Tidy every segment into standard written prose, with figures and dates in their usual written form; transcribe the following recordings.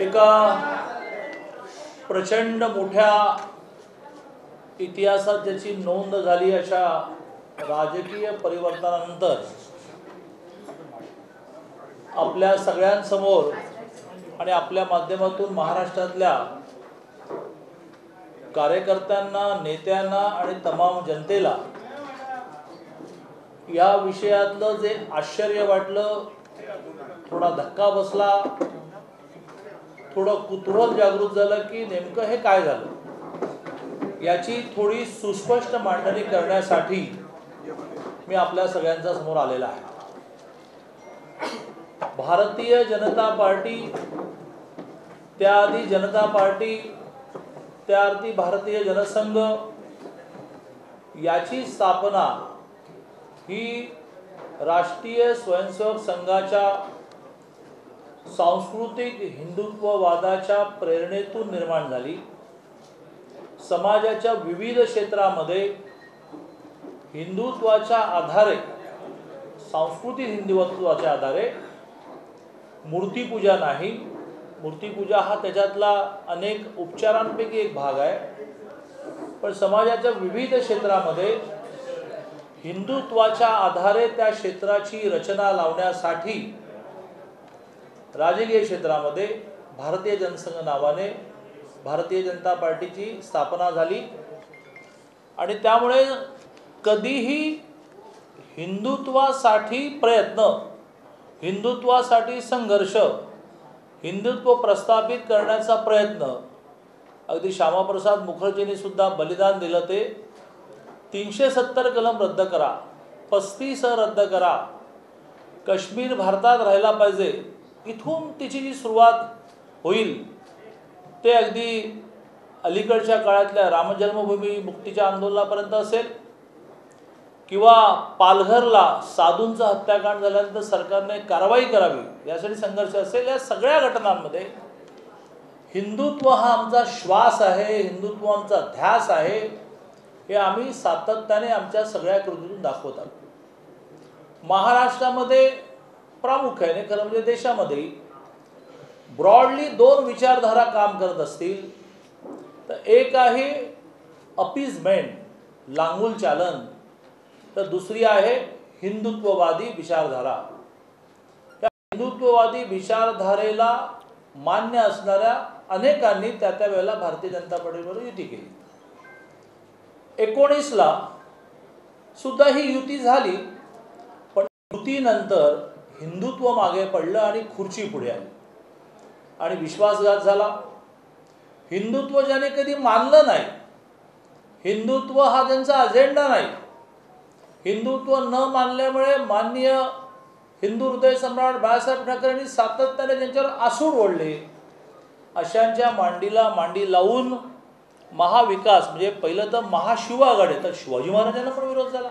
एका प्रचंड मोठ्या इतिहासात ज्याची नोंद झाली अशा राजकीय परिवर्तनानंतर आपल्या सगळ्यांसमोर आणि आपल्या माध्यमातून महाराष्ट्रातल्या कार्यकर्त्यांना, नेत्यांना आणि तमाम जनतेला या विषयातलं जे आश्चर्य वाटलं, थोडा धक्का बसला, थोडं कुतूहल जागृत झालं की नेमकं हे काय झालं, याची थोडी सुस्पष्ट मांडणी करण्यासाठी मी आपल्या सगळ्यांच्या समोर आलेला आहे. भारतीय जनता पार्टी, त्याआधी जनता पार्टी, त्याआधी भारतीय जनसंघ याची स्थापना ही राष्ट्रीय स्वयंसेवक संघाच्या सांस्कृतिक हिंदुत्ववादाच्या प्रेरणेतून निर्माण झाली. समाजाच्या विविध क्षेत्रामध्ये हिंदुत्वाच्या आधारे, सांस्कृतिक हिंदुत्वाच्या आधारे मूर्तिपूजा नाही, मूर्तिपूजा हा त्याच्यातला अनेक उपचारांपैकी एक भाग आहे, पण समाजाच्या विविध क्षेत्रामध्ये हिंदुत्वाच्या आधारे त्या क्षेत्राची रचना लावण्यासाठी राजकीय क्षेत्रामध्ये भारतीय जनसंघ नावाने भारतीय जनता पार्टीची स्थापना झाली. आणि त्यामुळे कधीही हिंदुत्वासाठी प्रयत्न, हिंदुत्वासाठी संघर्ष, हिंदुत्व प्रस्थापित करण्याचा प्रयत्न, अगदी श्यामाप्रसाद मुखर्जींनी सुद्धा बलिदान दिलं ते 370 कलम रद्द करा, 35 रद्द करा, काश्मीर भारतात राहायला पाहिजे, इथून तिची जी सुरुवात होईल ते अगदी अलीकडच्या काळातल्या रामजन्मभूमी मुक्तीच्या आंदोलनापर्यंत असेल, किंवा पालघरला साधूंचा हत्याकांड झाल्यानंतर सरकारने कारवाई करावी यासाठी संघर्ष असेल, या सगळ्या घटनांमध्ये हिंदुत्व हा आमचा श्वास आहे, हिंदुत्व आमचा ध्यास आहे, हे आम्ही सातत्याने आमच्या सगळ्या कृतीतून दाखवत आहोत. महाराष्ट्रामध्ये प्रामुख्याने, खरं म्हणजे देशामध्ये ब्रॉडली दोन विचारधारा काम करत असतील तर एक आहे अपीजमेंट, लांगुल चालन, तर दुसरी आहे हिंदुत्ववादी विचारधारा. या हिंदुत्ववादी विचारधारेला मान्य असणाऱ्या अनेकांनी त्या वेळेला भारतीय जनता पार्टीबरोबर युती केली. 19ला सुद्धा ही युती झाली, पण युतीनंतर हिंदुत्व मागे पडलं आणि खुर्ची पुढे आली आणि विश्वासघात झाला. हिंदुत्व ज्याने कधी मानलं नाही, हिंदुत्व हा त्यांचा अजेंडा नाही, हिंदुत्व न मानल्यामुळे माननीय हिंदू हृदय सम्राट बाळासाहेब ठाकरेंनी सातत्याने ज्यांच्यावर आसूड ओढले, अशांच्या मांडीला मांडी लावून महाविकास, म्हणजे पहिलं तर महाशिव आघाडी, तर शिवाजी महाराजांना पण विरोध झाला.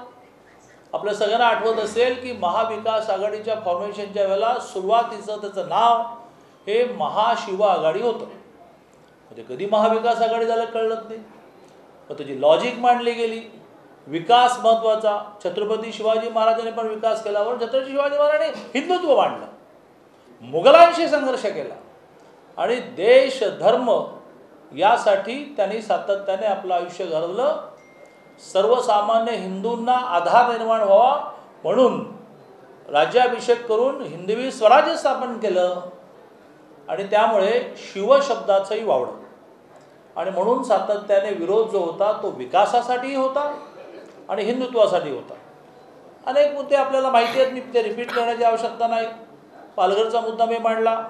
आपल्या सगळ्यांना आठवत असेल की महाविकास आघाडीच्या फॉर्मेशनच्या वेळेला सुरुवातीचं त्याचं नाव हे महाशिव आघाडी होतं. म्हणजे कधी महाविकास आघाडी झालं कळलं नाही, पण त्याची लॉजिक मांडली गेली. विकास महत्त्वाचा, छत्रपती शिवाजी महाराजांनी पण विकास केला, पण छत्रपती शिवाजी महाराजांनी हिंदुत्व मांडलं, मुघलांशी संघर्ष केला आणि देश धर्म यासाठी त्यांनी सातत्याने आपलं आयुष्य घालवलं. सर्वसामान्य हिंदूंना आधार निर्माण व्हावा म्हणून राज्याभिषेक करून हिंदवी स्वराज्य स्थापन केलं आणि त्यामुळे शिवशब्दाचंही वावडं. आणि म्हणून सातत्याने विरोध जो होता तो विकासासाठी होता आणि हिंदुत्वासाठी होता. अनेक मुद्दे आपल्याला माहिती आहेत, मी ते रिपीट करण्याची आवश्यकता नाही. पालघरचा मुद्दा मी मांडला.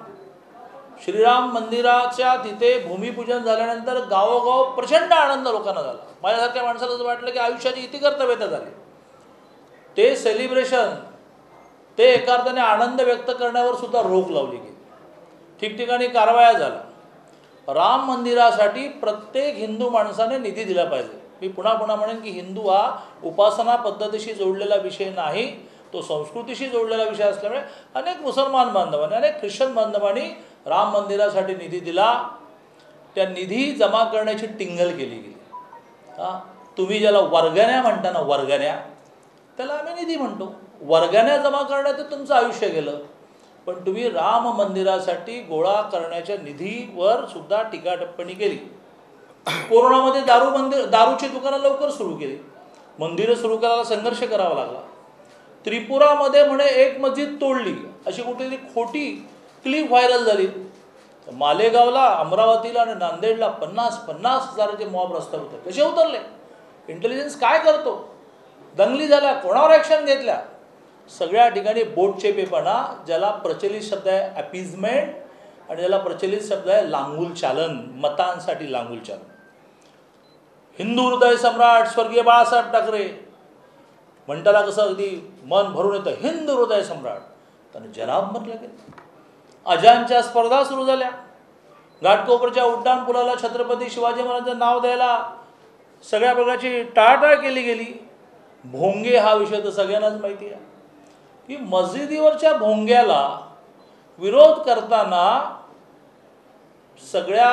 श्रीराम मंदिराच्या तिथे भूमिपूजन झाल्यानंतर गावोगाव प्रचंड आनंद लोकांना झाला. माझ्यासारख्या माणसाला असं वाटलं की आयुष्याची इतिकर्तव्यता झाली. ते सेलिब्रेशन, ते एका अर्थाने आनंद व्यक्त करण्यावर सुद्धा रोख लावली गेली. ठिकठिकाणी कारवाया झाला. राम मंदिरासाठी प्रत्येक हिंदू माणसाने निधी दिला पाहिजे. मी पुन्हा म्हणेन की हिंदू हा उपासना पद्धतीशी जोडलेला विषय नाही, तो संस्कृतीशी जोडलेला विषय असल्यामुळे अनेक मुसलमान बांधवांनी, अनेक ख्रिश्चन बांधवांनी राम मंदिरासाठी निधी दिला. त्या निधी जमा करण्याची टिंगल केली गेली. तुम्ही ज्याला वर्गण्या म्हणता ना, वर्गण्या, त्याला आम्ही निधी म्हणतो. वर्गण्या जमा करण्यात तुमचं आयुष्य गेलं. पण तुम्ही राम मंदिरासाठी गोळा करण्याच्या निधीवर सुद्धा टीका टिप्पणी केली. कोरोनामध्ये दारूची दुकानं लवकर सुरू केली, मंदिरं सुरू करायला संघर्ष करावा लागला. त्रिपुरामध्ये म्हणे एक मस्जिद तोडली अशी कुठेतरी खोटी क्लिप व्हायरल झाली. मालेगावला, अमरावतीला आणि नांदेडला 50,000 मॉब रस्त्यावर होते. कसे उतरले? इंटेलिजन्स काय करतो? दंगली झाल्या, कोणावर ॲक्शन घेतल्या? सगळ्या ठिकाणी बोटचेपेपणा, ज्याला प्रचलित शब्द आहे ॲपिजमेंट आणि ज्याला प्रचलित शब्द आहे लांगुल चालन, मतांसाठी लांगुल चालन. हिंदू हृदय सम्राट स्वर्गीय बाळासाहेब ठाकरे म्हणताना कसं अगदी मन भरून येतं, हिंदू हृदय सम्राट. त्याने जनाब म्हटलं गेलं. अजानच्या स्पर्धा सुरू झाल्या. घाटकोपरच्या उड्डाणपुलाला छत्रपती शिवाजी महाराजांचं नाव द्यायला सगळ्या प्रकारची टाळाटाळ केली गेली. भोंगे हा विषय तर सगळ्यांनाच माहिती आहे की मस्जिदीवरच्या भोंग्याला विरोध करताना सगळ्या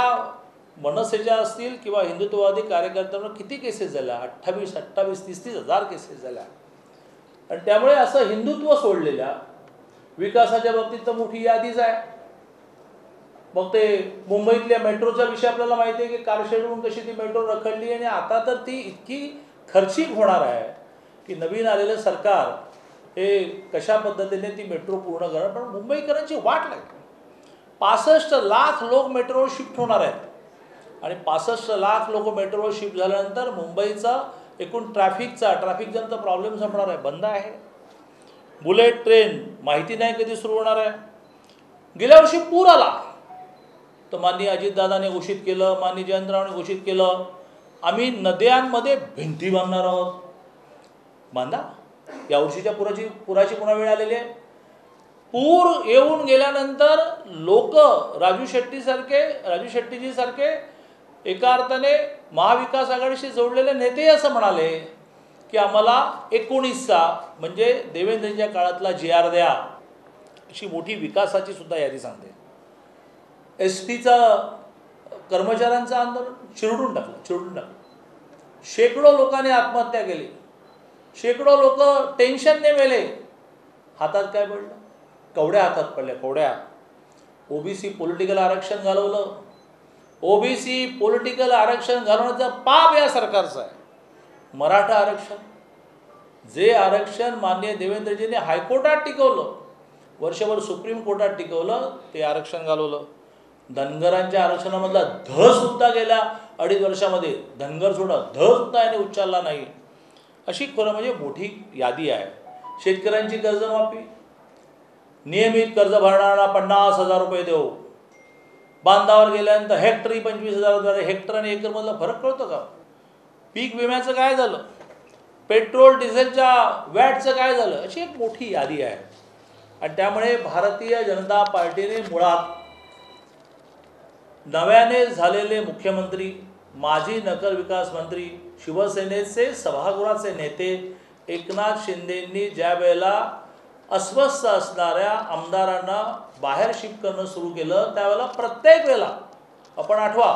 मनसेच्या असतील किंवा हिंदुत्ववादी कार्यकर्त्यांवर किती केसेस झाल्या? 28, 30 हजार केसेस झाल्या. आणि त्यामुळे असं हिंदुत्व सोडलेल्या विकासाच्या बाबतीत तर मोठी यादीच आहे. मग ते मुंबईतल्या मेट्रोचा विषय आपल्याला माहिती आहे की कारशेडहून कशी ती मेट्रो रखडली आणि आता तर ती इतकी खर्चिक होणार आहे की नवीन आलेलं सरकार हे कशा पद्धतीने ती मेट्रो पूर्ण करणार. पण मुंबईकरांची वाट लागते. 65 लाख लोक मेट्रोवर शिफ्ट होणार आहेत आणि 65 लाख लोक मेट्रोवर शिफ्ट झाल्यानंतर मुंबईचा एकूण ट्रॅफिक जॅमचा प्रॉब्लेम संपणार आहे, बंद आहे. बुलेट ट्रेन माहिती नाही कधी सुरू होणार आहे. गेल्या वर्षी पूर आला तर माननीय अजितदादाने घोषित केलं, माननीय जयंतरावने घोषित केलं, आम्ही नद्यांमध्ये भिंती बांधणार आहोत. बांधा. यावर्षीच्या पुराची पुन्हा वेळ आलेली आहे. पूर येऊन गेल्यानंतर लोक राजू शेट्टीजी सारखे एका अर्थाने महाविकास आघाडीशी जोडलेले नेते असं म्हणाले की आम्हाला 19चा म्हणजे देवेंद्रजींच्या काळातला GR द्या. अशी मोठी विकासाची सुद्धा यादी सांगते. STचा कर्मचाऱ्यांचं आंदोलन चिरडून टाकलं. शेकडो लोकांनी आत्महत्या केली. शेकडो लोक टेन्शनने मेले. हातात काय पडलं? कवड्या हातात पडल्या, कवड्या. ओबीसी पॉलिटिकल आरक्षण घालवलं. ओबीसी पॉलिटिकल आरक्षण घालवण्याचं पाप या सरकारचं आहे. मराठा आरक्षण, जे आरक्षण माननीय देवेंद्रजींनी हायकोर्टात टिकवलं, वर्षभर सुप्रीम कोर्टात टिकवलं, ते आरक्षण घालवलं. धनगरांच्या आरक्षणामधला ध सुद्धा गेल्या 2.5 वर्षामध्ये धनगर सोडा ध सुद्धा याने उच्चारला नाही. अशी खरं म्हणजे मोठी यादी आहे. शेतकऱ्यांची कर्जमाफी, नियमित कर्ज भरणारा 50,000 रुपये देऊ. बांधावर गेल्यानंतर हेक्टरी 25,000. हेक्टर आणि एकरमधला फरक कळतो का? पीक विम्याचं काय झालं? पेट्रोल डिझेलच्या वॅटचं काय झालं? अशी एक मोठी यादी आहे. आणि त्यामुळे भारतीय जनता पार्टीने मुळात नव्याने झालेले मुख्यमंत्री, माजी नगरविकास मंत्री, शिवसेनेचे सभागृहाचे नेते एकनाथ शिंदेंनी ज्या वेळेला अस्वस्थ असणाऱ्या आमदारांना बाहेर शिफ्ट करणं सुरू केलं त्यावेळेला प्रत्येक वेळेला आपण आठवा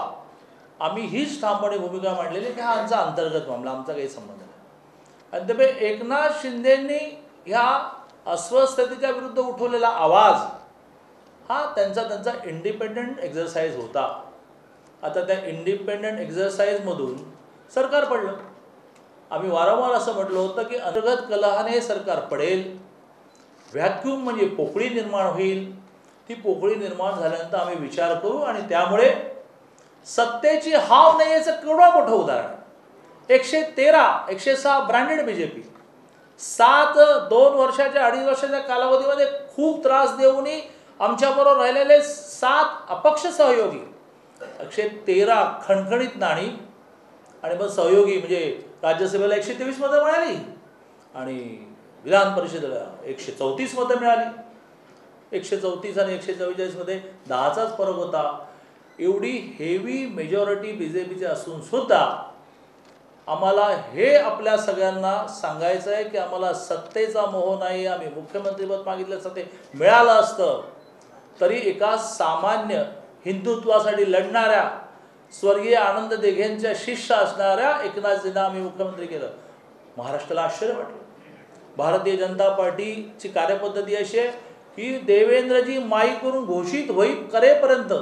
आम्ही हीच ठामपणे भूमिका मांडलेली की हा आमचा अंतर्गत मामला, आमचा काही संबंध नाही. आणि त्यामुळे एकनाथ शिंदेंनी ह्या अस्वस्थतेच्या विरुद्ध उठवलेला आवाज हा त्यांचा इंडिपेंडंट एक्झरसाइज होता. आता त्या इंडिपेंडंट एक्झरसाइजमधून सरकार पडलं. आम्ही वारंवार असं म्हटलं होतं की अंतर्गत कलहाने हे सरकार पडेल. व्हॅक्यूम म्हणजे पोकळी निर्माण होईल. ती पोकळी निर्माण झाल्यानंतर आम्ही विचार करू. आणि त्यामुळे सत्तेची हाव नाही याचं केवढं मोठं उदाहरण. 113, 106 ब्रँडेड BJP, 2 वर्षाच्या 2.5 वर्षाच्या कालावधीमध्ये खूप त्रास देऊनही आमच्याबरोबर राहिलेले 7 अपक्ष सहयोगी, 113 खणखणीत नाणी. आणि मग सहयोगी म्हणजे राज्यसभेला 123 मतं मिळाली आणि विधान परिषदेला 134 मतं मिळाली. 134 आणि 144 मध्ये 10चाच फरक होता. एवढी हेवी मेजॉरिटी BJPची असून सुद्धा आम्हाला हे आपल्या सगळ्यांना सांगायचं आहे की आम्हाला सत्तेचा मोह नाही. आम्ही मुख्यमंत्रीपद मागितलं असतं ते मिळालं असतं तरी एका सामान्य हिंदुत्वासाठी लढणाऱ्या स्वर्गीय आनंद दिघेंच्या शिष्य असणाऱ्या एकनाथजींना आम्ही मुख्यमंत्री केलं. महाराष्ट्राला आश्चर्य वाटलं. भारतीय जनता पार्टीची कार्यपद्धती अशी आहे की देवेंद्रजी माईकवरून घोषित करेपर्यंत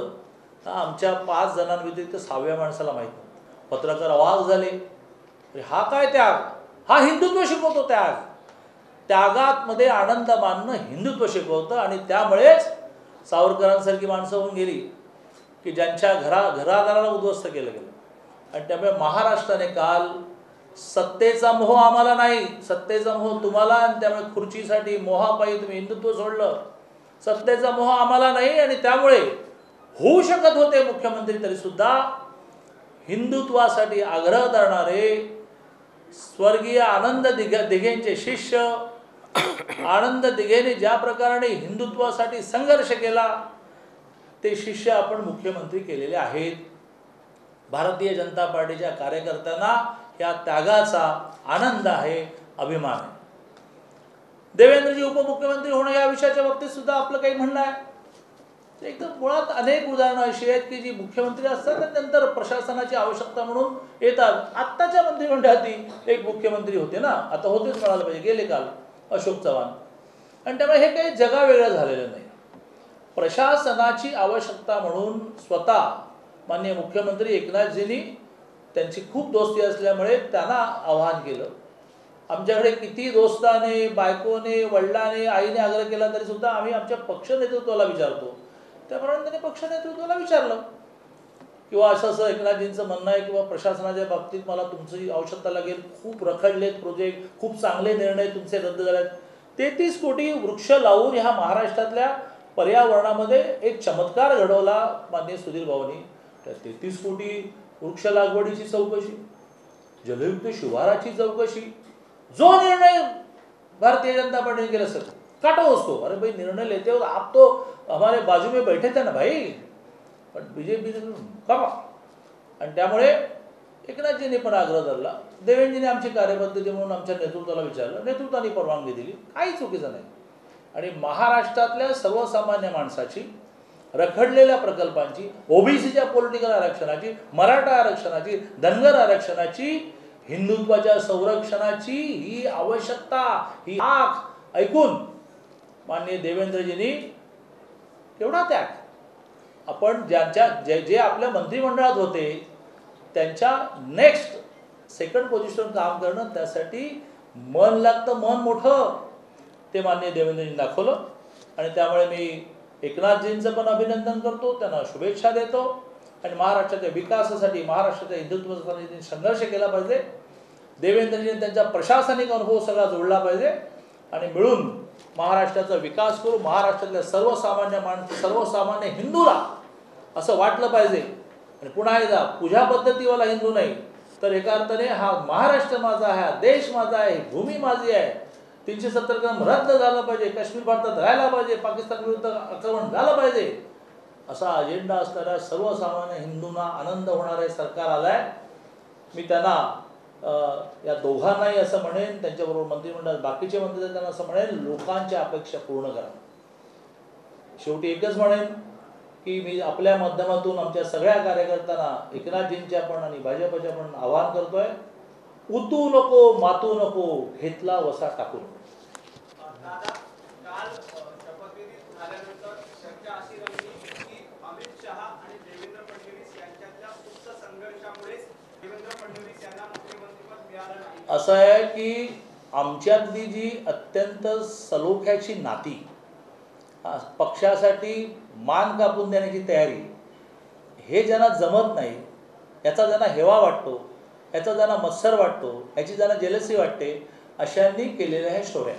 आमच्या 5 जणांव्यतिरिक्त 6व्या माणसाला माहीत नव्हतं. पत्रकार अवाक झाले. हा काय त्याग? हा हिंदुत्व शिकवतो. त्यागात मध्ये आनंद मानणं हिंदुत्व शिकवतं. आणि त्यामुळेच सावरकरांसारखी माणसं होऊन गेली की ज्यांच्या घरादाराला उद्ध्वस्त केलं गेलं. आणि त्यामुळे महाराष्ट्राने काल सत्तेचा मोह आम्हाला नाही, सत्तेचा मोह तुम्हाला, आणि त्यामुळे खुर्चीसाठी मोहापायी तुम्ही हिंदुत्व सोडलं. सत्तेचा मोह आम्हाला नाही, आणि त्यामुळे होऊ शकत होते मुख्यमंत्री तरीसुद्धा हिंदुत्वासाठी आग्रह धरणारे स्वर्गीय आनंद दिघेंचे शिष्य आनंद दिघेने ज्या प्रकारे हिंदुत्वासाठी संघर्ष केला ते शिष्य आपण मुख्यमंत्री केलेले आहेत. भारतीय जनता पार्टीच्या कार्यकर्त्यांना या त्यागाचा आनंद आहे, अभिमान आहे. देवेंद्रजी उपमुख्यमंत्री होणं या विषयाच्या बाबतीत सुद्धा आपलं काही म्हणणं आहे. एकदम मुळात अनेक उदाहरणं अशी आहेत की जी मुख्यमंत्री असतात आणि नंतर प्रशासनाची आवश्यकता म्हणून येतात. आत्ताच्या मंत्रिमंडळात एक मुख्यमंत्री होते ना, आता होतेच म्हणायला पाहिजे, गेले काल अशोक चव्हाण. आणि त्यामुळे हे काही जगावेगळं झालेलं नाही. प्रशासनाची आवश्यकता म्हणून स्वतः माननीय मुख्यमंत्री एकनाथजींनी त्यांची खूप दोस्ती असल्यामुळे त्यांना आवाहन केलं. आमच्याकडे किती दोस्ताने, बायकोने, वडिलांनी, आईने आग्रह केला तरी सुद्धा आम्ही आमच्या पक्ष नेतृत्वाला विचारतो. त्याप्रमाणे त्यांनी पक्ष नेतृत्वाला विचारलं किंवा असं एकनाथजींचं म्हणणं आहे किंवा प्रशासनाच्या बाबतीत मला तुमची आवश्यकता लागेल, खूप रखडलेत प्रोजेक्ट, खूप चांगले निर्णय तुमचे रद्द झालेत. 33 कोटी वृक्ष लावून ह्या महाराष्ट्रातल्या पर्यावरणामध्ये एक चमत्कार घडवला माननीय सुधीर भाऊंनी. त्या 33 कोटी वृक्ष लागवडीची चौकशी, जलयुक्त शिवाराची चौकशी, जो निर्णय भारतीय जनता पार्टी ने केला सर काटो उसको. अरे भाई निर्णय लेते हो आप तो हमारे बाजू में बैठे थे ना भाई, पण बीजेपी करा. आणि त्यामुळे एकनाथजींनी पण आग्रह धरला. देवेंद्रजींनी आमची कार्यपद्धती म्हणून आमच्या नेतृत्वाला विचारलं, नेतृत्वाने परवानगी दिली, काही चुकीचं नाही. आणि महाराष्ट्रातल्या सर्वसामान्य माणसाची, रखडलेल्या प्रकल्पांची, ओबीसीच्या पॉलिटिकल आरक्षणाची, मराठा आरक्षणाची, धनगर आरक्षणाची, हिंदुत्वाच्या संरक्षणाची ही आवश्यकता, ही हाक ऐकून माननीय देवेंद्रजींनी एवढा त्याग, आपण जे आपल्या मंत्रिमंडळात होते त्यांच्या नेक्स्ट सेकंड पोझिशन काम करणं, त्यासाठी मन लागतं, मन मोठं, ते माननीय देवेंद्रजींनी दाखवलं. आणि त्यामुळे मी एकनाथजींचं पण अभिनंदन करतो, त्यांना शुभेच्छा देतो. आणि महाराष्ट्राच्या विकासासाठी, महाराष्ट्राच्या हिंदुत्वासाठी संघर्ष केला पाहिजे. देवेंद्रजींनी त्यांचा प्रशासनिक अनुभव सगळा जोडला पाहिजे आणि मिळून महाराष्ट्राचा विकास करू. महाराष्ट्रातल्या सर्वसामान्य हिंदूला असं वाटलं पाहिजे. आणि पुन्हा एकदा पूजा पद्धतीवाला हिंदू नाही, तर एका अर्थाने हा महाराष्ट्र माझा आहे, हा देश माझा आहे, भूमी माझी आहे. 370 कलम रद्द झालं पाहिजे, काश्मीर भारतात राहायला पाहिजे, पाकिस्तान विरुद्ध आक्रमण झालं पाहिजे, असा अजेंडा असणाऱ्या सर्वसामान्य हिंदूंना आनंद होणार आहे सरकार आलाय. मी त्यांना या दोघांनाही असं म्हणेन, त्यांच्याबरोबर मंत्रिमंडळात बाकीचे मंत्री त्यांना असं म्हणेन, लोकांच्या अपेक्षा पूर्ण करा. शेवटी एकच म्हणेन की मी आपल्या माध्यमातून आमच्या सगळ्या कार्यकर्त्यांना एकनाथजींच्या पण आणि भाजपच्या पण आवाहन करतोय, उतू नको, मातू नको, घेतला वसा टाकू नको. काल शपथविधी झाल्यानंतर चर्चा अशी रंगली की अमित शहा आणि देवेंद्र फडणवीस यांच्यातल्या उच्च संघर्षामुळे देवेंद्र फडणवीस यांना मुख्यमंत्रीपद मिळालं नाही. असं आहे की आमच्यातली जी अत्यंत सलोख्याची नाती, पक्षासाठी मान कापून देण्याची तयारी, हे ज्यांना जमत नाही, याचा ज्यांना हेवा वाटतो, याचा ज्यांना मत्सर वाटतो, याची ज्यांना जेलसी वाटते, अशांनी केलेल्या ह्या स्टोऱ्या.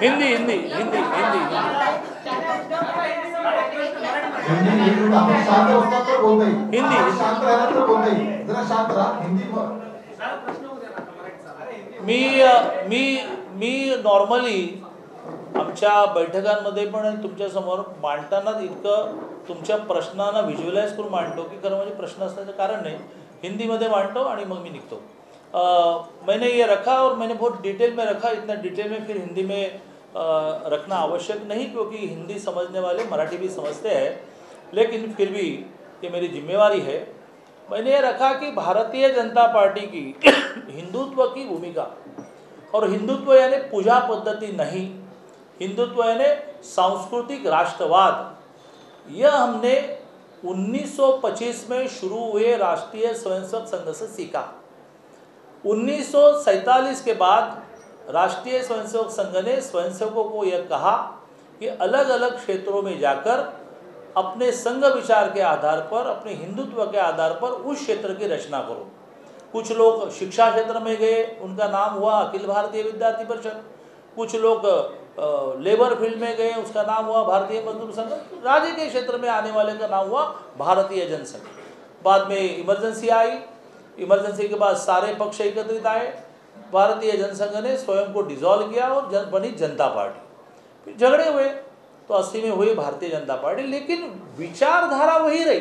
हिंदी हिंदी हिंदी हिंदी मी नॉर्मली आमच्या बैठकांमध्ये पण तुमच्यासमोर मांडताना इतकं तुमच्या प्रश्नांना व्हिज्युअलाइज करून मांडतो की खरं म्हणजे प्रश्न असण्याचं कारण नाही, हिंदीमध्ये मांडतो आणि मग मी निघतो. मैंने ये रखा और मैंने बहुत डिटेल में रखा, इतना डिटेल में फिर हिंदी में रखना आवश्यक नहीं, क्योंकि हिंदी समझने वाले मराठी भी समझते हैं, लेकिन फिर भी ये मेरी जिम्मेवारी है। मैंने ये रखा कि भारतीय जनता पार्टी की हिंदुत्व की भूमिका, और हिंदुत्व यानी पूजा पद्धति नहीं, हिंदुत्व यानी सांस्कृतिक राष्ट्रवाद, यह हमने 1925 में शुरू हुए राष्ट्रीय स्वयंसेवक संघ से सीखा। 1947 के बाद राष्ट्रीय स्वयंसेवक संघ ने स्वयंसेवकों को यह कहा कि अलग अलग क्षेत्रों में जाकर अपने संघ विचार के आधार पर, अपने हिंदुत्व के आधार पर उस क्षेत्र की रचना करो। कुछ लोग शिक्षा क्षेत्र में गए, उनका नाम हुआ अखिल भारतीय विद्यार्थी परिषद। कुछ लोग लेबर फील्ड में गए, उसका नाम हुआ भारतीय मजदूर संघ। राज्य के क्षेत्र में आने वाले का नाम हुआ भारतीय जनसंघ। बाद में इमरजेंसी आई, इमरजेंसी के बाद सारे पक्ष एकत्रित आए, भारतीय जनसंघ ने स्वयं को डिसॉल्व किया और बनी जनता पार्टी। फिर झगड़े हुए तो 80 में हुई भारतीय जनता पार्टी, लेकिन विचारधारा वही रही।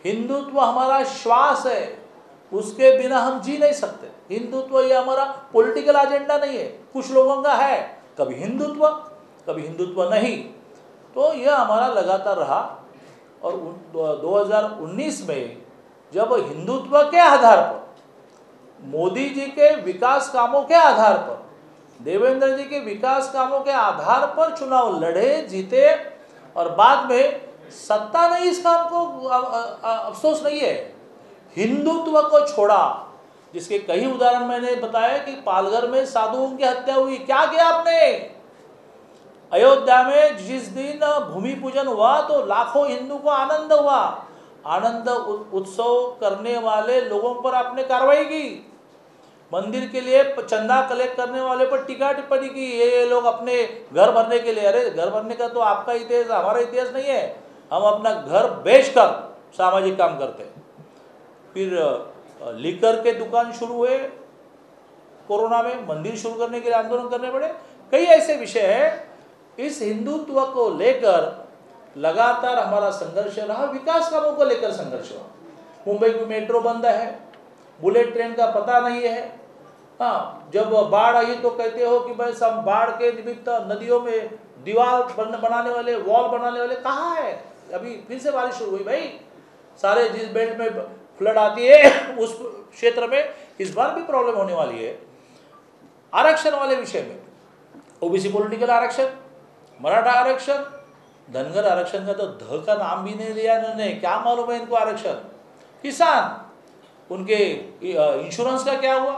हिंदुत्व हमारा श्वास है, उसके बिना हम जी नहीं सकते। हिंदुत्व ये हमारा पॉलिटिकल एजेंडा नहीं है, कुछ लोगों का है, कभी हिंदुत्व नहीं, तो यह हमारा लगातार रहा। और 2019 में जब हिंदुत्व के आधार पर, मोदी जी के विकास कामों के आधार पर, देवेंद्र जी के विकास कामों के आधार पर चुनाव लड़े, जीते, और बाद में सत्ता नहीं, इस काम को अफसोस नहीं है, हिंदुत्व को छोड़ा। जिसके कई उदाहरण मैंने बताया कि पालघर में साधुओं की हत्या हुई, क्या किया आपने? अयोध्या में जिस दिन भूमि पूजन हुआ तो लाखों हिंदू को आनंद हुआ, आनंद उत्सव करने वाले लोगों पर आपने कार्रवाई की। मंदिर के लिए चंदा कलेक्ट करने वाले पर टीका टिप्पणी की, ये लोग अपने घर भरने के लिए। अरे घर भरने का तो आपका इतिहास, हमारा इतिहास नहीं है। हम अपना घर बेचकर सामाजिक काम करते हैं। फिर लीकर के दुकान शुरू हुए कोरोना में, मंदिर शुरू करने के लिए आंदोलन करने पड़े। कई ऐसे विषय हैं। इस हिंदुत्व को लेकर लगातार हमारा संघर्ष रहा, विकास कामों को लेकर संघर्ष हुआ। मुंबई की मेट्रो बंद है, बुलेट ट्रेन का पता नहीं है। हाँ, जब बाढ़ आई तो कहते हो कि भाई सब बाढ़ के निमित्त नदियों में दीवार बनाने वाले, वॉल बनाने वाले कहाँ है? अभी फिर से बारिश शुरू हुई भाई, सारे जिस बेल्ट में फ्लड आती है उस क्षेत्र में इस बार भी प्रॉब्लम होने वाली है। आरक्षण वाले विषय में, ओबीसी पॉलिटिकल आरक्षण, मराठा आरक्षण, धनगर आरक्षण का तो ध का नाम भी नहीं लिया इन्होंने, क्या मालूम है इनको आरक्षण। किसान, उनके इंश्योरेंस का क्या हुआ,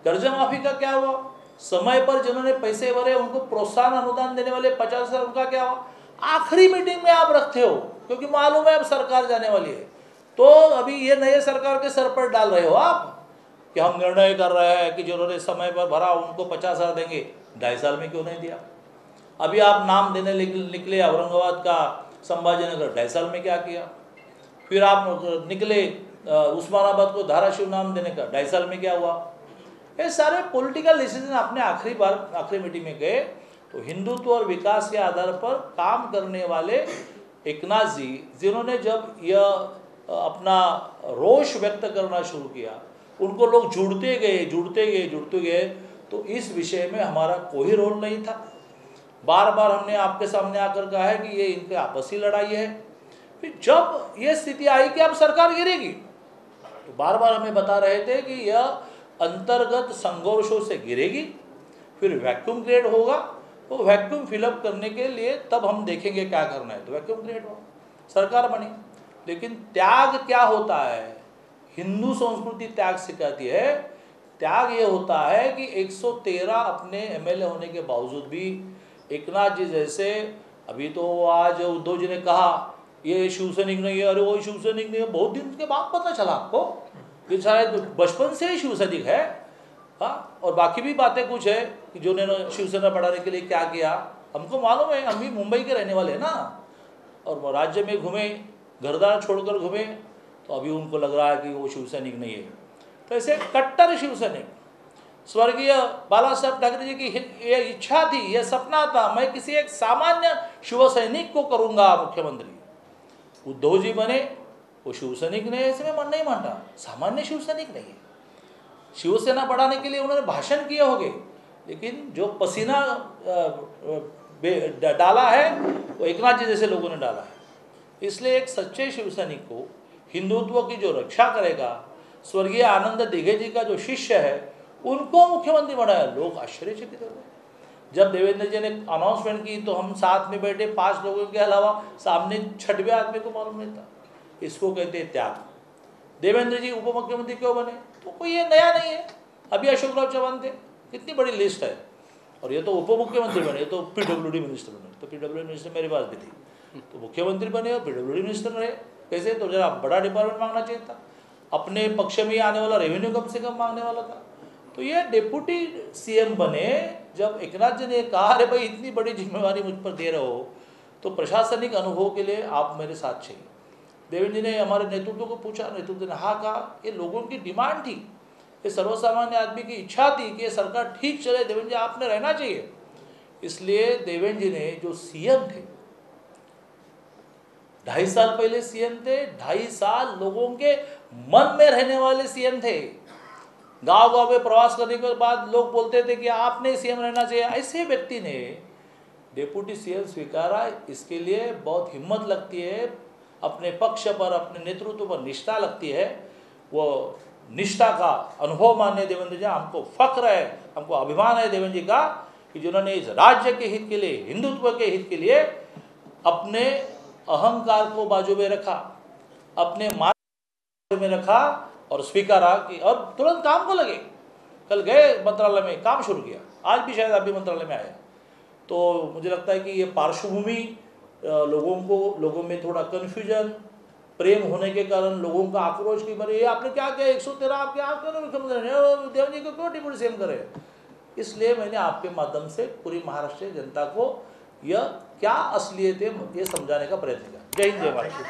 कर्ज माफी का क्या हुआ, समय पर जिन्होंने पैसे भरे उनको प्रोत्साहन अनुदान देने वाले 50,000 उनका क्या हुआ। आखिरी मीटिंग में आप रखते हो क्योंकि मालूम है अब सरकार जाने वाली है, तो अभी ये नए सरकार के सर पर डाल रहे हो आप कि हम निर्णय कर रहे हैं कि जिन्होंने समय पर भरा उनको 50,000 देंगे। 2.5 साल में क्यों नहीं दिया? अभी आप नाम देने निकले औरंगाबाद का, संभाजीनगर, 2.5 साल में क्या किया? फिर आप निकले उस्मानाबाद को धाराशिव नाम देने का, 2.5 साल में क्या हुआ? ये सारे पॉलिटिकल डिसीजन आपने आखिरी मीटिंग में गए। तो हिंदुत्व और विकास के आधार पर काम करने वाले एकनाथ जी, जिन्होंने जब यह अपना रोष व्यक्त करना शुरू किया, उनको लोग जुड़ते गए, तो इस विषय में हमारा कोई रोल नहीं था। बार बार हमने आपके सामने आकर कहा है कि ये इनके आपसी लड़ाई है। फिर जब ये स्थिति आई कि अब सरकार गिरेगी, तो बार बार हमें बता रहे थे कि यह अंतर्गत संघर्षों से गिरेगी, फिर वैक्यूम क्रिएट होगा, तो वैक्यूम फिलअप करने के लिए तब हम देखेंगे क्या करना है। तो वैक्यूम क्रिएट हुआ, सरकार बनी। लेकिन त्याग क्या होता है? हिंदू संस्कृति त्याग सिखाती है। त्याग ये होता है कि 113 अपने एमएलए होने के बावजूद भी एकनाथ जी जैसे, अभी तो आज उद्धव जी ने कहा ये शिवसैनिक नहीं है, अरे वो शिवसैनिक नहीं है, बहुत दिन के बाद पता चला आपको कि शायद बचपन से ही शिवसैनिक है। हाँ, और बाकी भी बातें कुछ है कि जो उन्होंने शिवसेना बढ़ाने के लिए क्या किया हमको मालूम है। हम भी मुंबई के रहने वाले हैं ना, और राज्य में घूमे, घरदार छोड़कर घूमे, तो अभी उनको लग रहा है कि वो शिवसैनिक नहीं है। तो ऐसे कट्टर शिवसैनिक, स्वर्गीय बाला साहब ठाकरे जी की ये इच्छा थी, ये सपना था, मैं किसी एक सामान्य शिवसैनिक को करूंगा मुख्यमंत्री। उद्धव जी बने, वो शिवसैनिक नहीं, ऐसे में मन नहीं मानता, सामान्य शिवसैनिक नहीं है। शिवसेना बढ़ाने के लिए उन्होंने भाषण किए होंगे, लेकिन जो पसीना डाला है वो एकनाथ जी जैसे लोगों ने डाला है। इसलिए एक सच्चे शिवसैनिक को हिंदुत्व की जो रक्षा करेगा, स्वर्गीय आनंद दिघे जी का जो शिष्य है उनको मुख्यमंत्री बनाया। लोग आश्चर्यचकित हो गए जब देवेंद्र जी ने अनाउंसमेंट की, तो हम साथ में बैठे 5 लोगों के अलावा सामने 6वें आदमी को मालूम नहीं था। इसको कहते हैं त्याग। देवेंद्र जी उप मुख्यमंत्री क्यों बने? तो कोई ये नया नहीं है, अभी अशोक राव चौहान थे, कितनी बड़ी लिस्ट है। और ये तो उप मुख्यमंत्री बने, तो PWD मिनिस्टर बने, तो PWD मिनिस्टर मेरे पास भी थी, तो मुख्यमंत्री बने और PWD मिनिस्टर रहे। कैसे? तो जरा बड़ा डिपार्टमेंट मांगना चाहिए था, अपने पक्ष में ही आने वाला रेवेन्यू कम से कम मांगने वाला था। तो ये डिप्टी CM बने। जब एकनाथ जी ने कहा अरे भाई इतनी बड़ी जिम्मेवारी मुझ पर दे रहे हो, तो प्रशासनिक अनुभव के लिए आप मेरे साथ चाहिए। देवेंद्र जी ने हमारे नेतृत्व को पूछा, नेतृत्व ने हाँ कहा। ये लोगों की डिमांड थी, ये सर्वसामान्य आदमी की इच्छा थी कि ये सरकार ठीक चले, देवेंद्र जी आपने रहना चाहिए। इसलिए देवेंद्र जी ने जो CM थे, 2.5 साल पहले CM थे, 2.5 साल लोगों के मन में रहने वाले CM थे। गांव गांव में प्रवास करने के बाद लोग बोलते थे कि आपने CM रहना चाहिए। ऐसे व्यक्ति ने डिप्टी CM स्वीकारा। इसके लिए बहुत हिम्मत लगती है, अपने पक्ष पर, अपने नेतृत्व पर निष्ठा लगती है। वो निष्ठा का अनुभव मानने देवेंद्र जी, हमको फख्र है, हमको अभिमान है देवेंद्र जी का कि जिन्होंने इस राज्य के हित के लिए, हिंदुत्व के हित के लिए अपने अहंकार को बाजू में रखा, अपने मान में रखा और स्वीकारा कि और तुरंत काम को लगे। कल गए मंत्रालय में, काम शुरू किया, आज भी शायद अभी मंत्रालय में आया। तो मुझे लगता है कि ये पार्श्वभूमि लोगों में थोड़ा कन्फ्यूजन, प्रेम होने के कारण लोगों का आक्रोश कि ये आपने क्या किया, 113 आपके आप क्यों मुख्यमंत्री देवेंद्र जी को क्यों डिप्टी CM करे। इसलिए मैंने आपके माध्यम से पूरी महाराष्ट्र जनता को यह क्या असलियत है ये समझाने का प्रयत्न किया। जय हिंद, जय महाराष्ट्र।